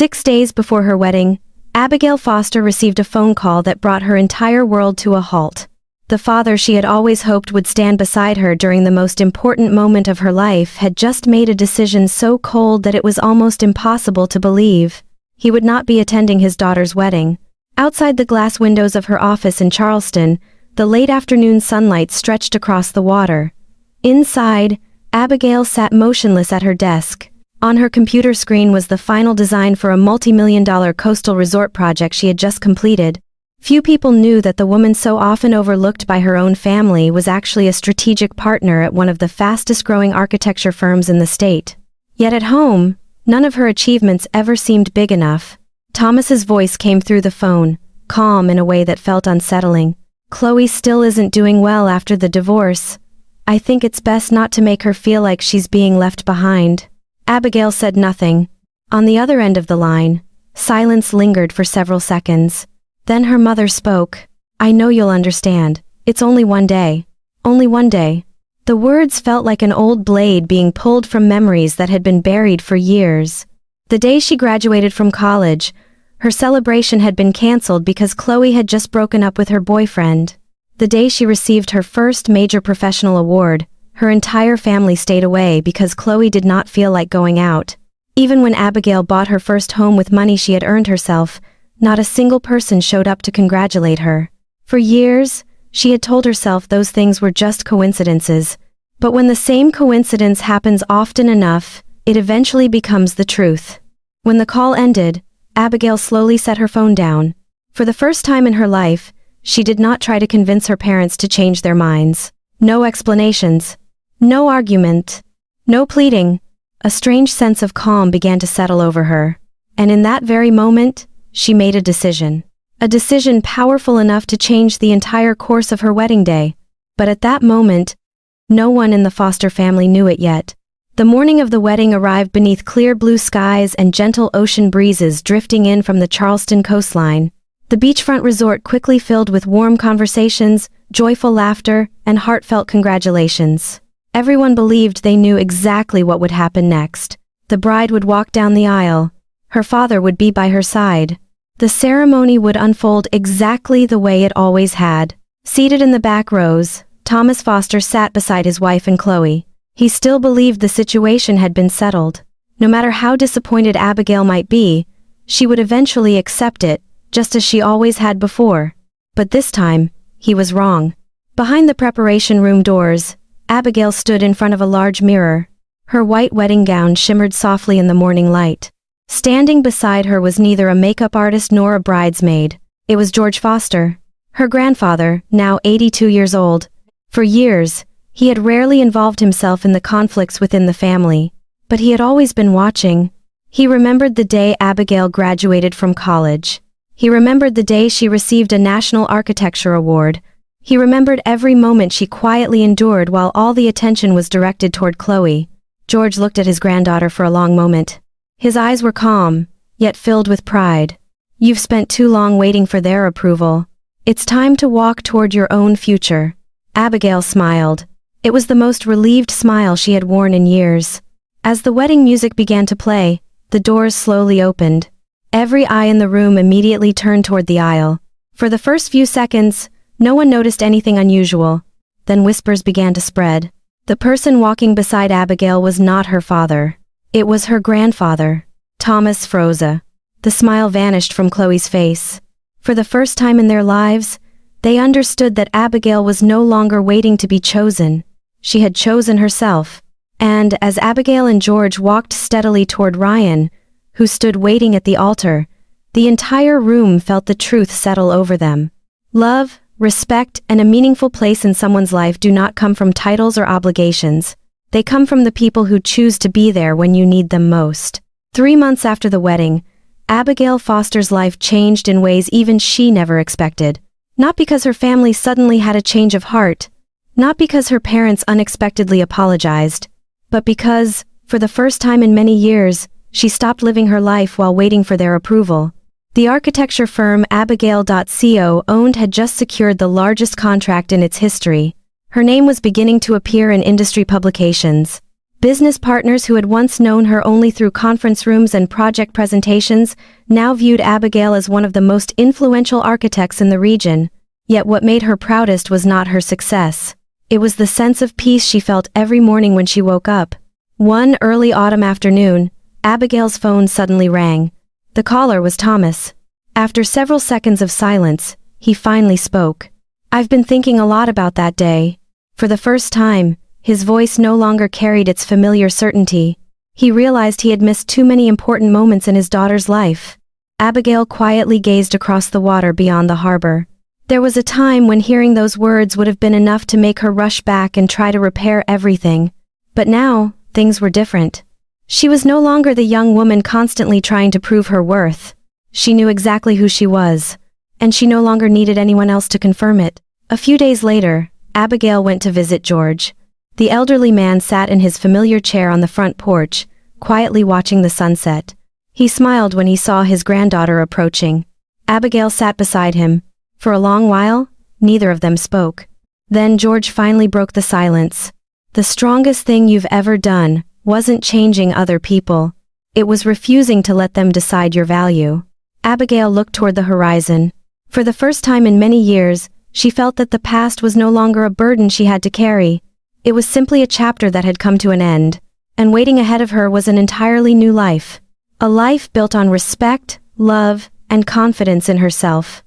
6 days before her wedding, Abigail Foster received a phone call that brought her entire world to a halt. The father she had always hoped would stand beside her during the most important moment of her life had just made a decision so cold that it was almost impossible to believe. He would not be attending his daughter's wedding. Outside the glass windows of her office in Charleston, the late afternoon sunlight stretched across the water. Inside, Abigail sat motionless at her desk. On her computer screen was the final design for a multi-million-dollar coastal resort project she had just completed. Few people knew that the woman so often overlooked by her own family was actually a strategic partner at one of the fastest-growing architecture firms in the state. Yet at home, none of her achievements ever seemed big enough. Thomas's voice came through the phone, calm in a way that felt unsettling. "Chloe still isn't doing well after the divorce. I think it's best not to make her feel like she's being left behind." Abigail said nothing. On the other end of the line, silence lingered for several seconds. Then her mother spoke. "I know you'll understand. It's only one day. Only one day." The words felt like an old blade being pulled from memories that had been buried for years. The day she graduated from college, her celebration had been canceled because Chloe had just broken up with her boyfriend. The day she received her first major professional award, her entire family stayed away because Chloe did not feel like going out. Even when Abigail bought her first home with money she had earned herself, not a single person showed up to congratulate her. For years, she had told herself those things were just coincidences. But when the same coincidence happens often enough, it eventually becomes the truth. When the call ended, Abigail slowly set her phone down. For the first time in her life, she did not try to convince her parents to change their minds. No explanations. No argument. No pleading. A strange sense of calm began to settle over her. And in that very moment, she made a decision. A decision powerful enough to change the entire course of her wedding day. But at that moment, no one in the Foster family knew it yet. The morning of the wedding arrived beneath clear blue skies and gentle ocean breezes drifting in from the Charleston coastline. The beachfront resort quickly filled with warm conversations, joyful laughter, and heartfelt congratulations. Everyone believed they knew exactly what would happen next. The bride would walk down the aisle. Her father would be by her side. The ceremony would unfold exactly the way it always had. Seated in the back rows, Thomas Foster sat beside his wife and Chloe. He still believed the situation had been settled. No matter how disappointed Abigail might be, she would eventually accept it, just as she always had before. But this time, he was wrong. Behind the preparation room doors, Abigail stood in front of a large mirror. Her white wedding gown shimmered softly in the morning light. Standing beside her was neither a makeup artist nor a bridesmaid. It was George Foster, her grandfather, now 82 years old. For years, he had rarely involved himself in the conflicts within the family, but he had always been watching. He remembered the day Abigail graduated from college. He remembered the day she received a National Architecture Award. He remembered every moment she quietly endured while all the attention was directed toward Chloe. George looked at his granddaughter for a long moment. His eyes were calm, yet filled with pride. "You've spent too long waiting for their approval. It's time to walk toward your own future." Abigail smiled. It was the most relieved smile she had worn in years. As the wedding music began to play, the doors slowly opened. Every eye in the room immediately turned toward the aisle. For the first few seconds, no one noticed anything unusual. Then whispers began to spread. The person walking beside Abigail was not her father. It was her grandfather, Thomas Foster. The smile vanished from Chloe's face. For the first time in their lives, they understood that Abigail was no longer waiting to be chosen. She had chosen herself. And as Abigail and George walked steadily toward Ryan, who stood waiting at the altar, the entire room felt the truth settle over them. Love, respect, and a meaningful place in someone's life do not come from titles or obligations. They come from the people who choose to be there when you need them most. 3 months after the wedding, Abigail Foster's life changed in ways even she never expected. Not because her family suddenly had a change of heart, not because her parents unexpectedly apologized, but because, for the first time in many years, she stopped living her life while waiting for their approval. The architecture firm Abigail.co owned had just secured the largest contract in its history. Her name was beginning to appear in industry publications. Business partners who had once known her only through conference rooms and project presentations now viewed Abigail as one of the most influential architects in the region. Yet what made her proudest was not her success. It was the sense of peace she felt every morning when she woke up. One early autumn afternoon, Abigail's phone suddenly rang. The caller was Thomas. After several seconds of silence, he finally spoke. "I've been thinking a lot about that day." For the first time, his voice no longer carried its familiar certainty. He realized he had missed too many important moments in his daughter's life. Abigail quietly gazed across the water beyond the harbor. There was a time when hearing those words would have been enough to make her rush back and try to repair everything. But now, things were different. She was no longer the young woman constantly trying to prove her worth. She knew exactly who she was, and she no longer needed anyone else to confirm it. A few days later, Abigail went to visit George. The elderly man sat in his familiar chair on the front porch, quietly watching the sunset. He smiled when he saw his granddaughter approaching. Abigail sat beside him. For a long while, neither of them spoke. Then George finally broke the silence. "The strongest thing you've ever done wasn't changing other people. It was refusing to let them decide your value." Abigail looked toward the horizon. For the first time in many years, she felt that the past was no longer a burden she had to carry. It was simply a chapter that had come to an end, and waiting ahead of her was an entirely new life. A life built on respect, love, and confidence in herself.